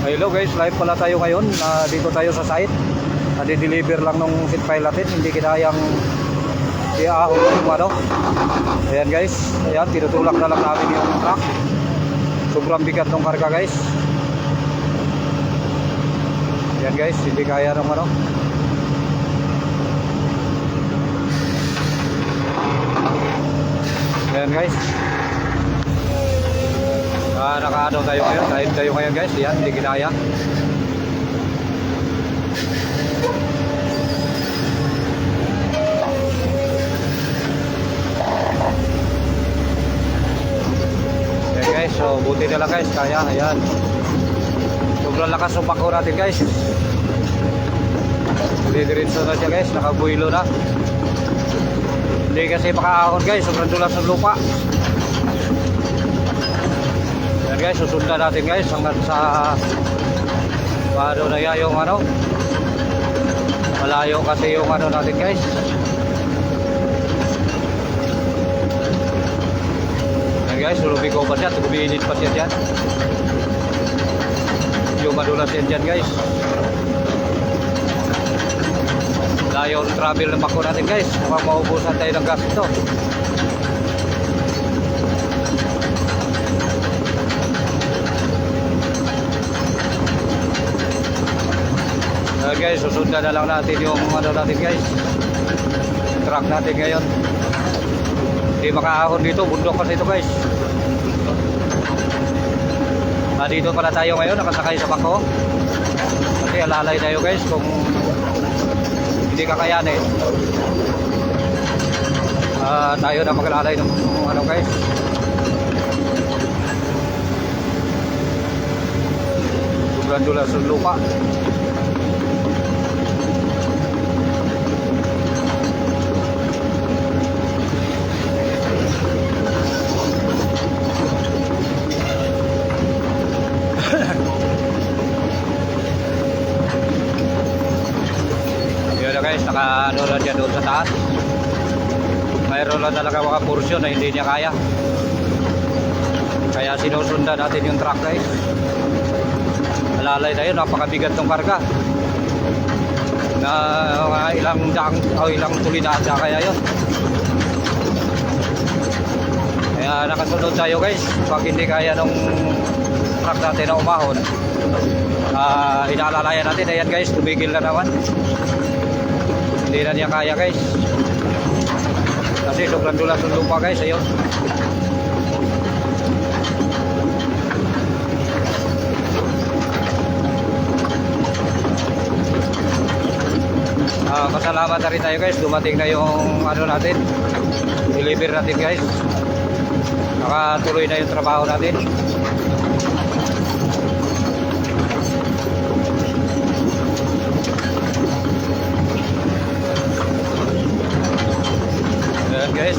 Hello guys, live pala tayo ngayon. Dito tayo sa site. Nadi-deliver lang nung seat pile natin. Hindi kinayang iahon yung ano. Ayan guys. Ayan, tinutulak na lang namin yung truck. Sobrang bigat ng karga guys. Ayan guys, hindi kaya ng ano. Ayan guys. Nakaano tayo ngayon, live tayo ngayon guys. Yan, hindi kinaya. Ayan guys, so buti na lang guys, kaya. Ayan, sobrang lakas ng bako natin guys. Didiretso na siya guys, nakabuilo na. Hindi kasi makaahon guys, sobrang dulas ng lupa. Guys, susundan natin guys hanggang sa ano na yan yung ano, malayo kasi yung ano natin guys. Ayan guys, sulubi ko pa siya, tuminit pa siya dyan, yung madulas yan dyan guys. Layo ang travel ng bako natin guys, mukhang maubusan tayo ng gas ito. Guys, susundan na lang natin yung ano natin guys, truck natin ngayon. Hindi makaahon dito, bundok kasi ito guys. Dito pala tayo ngayon, nakasakay sa bako. Kasi alalay tayo guys kung hindi kakayanin. Tayo na maglalay ng ano guys. Sobrang dulas ng lupa. Guys, naka-ano na siya doon sa taas. Mayroon lang talaga mga porsyon na hindi niya kaya. Kaya sinusundan natin yung truck guys. Alalay na yun, napakabigat ng karga. Na ilang dang o ilang tulinada kaya yun. Kaya nakasunod tayo guys. Pag hindi kaya ng truck natin na umahon, inaalalayan natin. Ayan guys, tumigil na naman. Hindi na niya kaya guys, kasi sobrang dulas ng lupa guys. Ayun, pasalamat na rin tayo guys, dumating na yung ano natin, deliver natin guys. Nakatuloy na yung trabaho natin. Guys,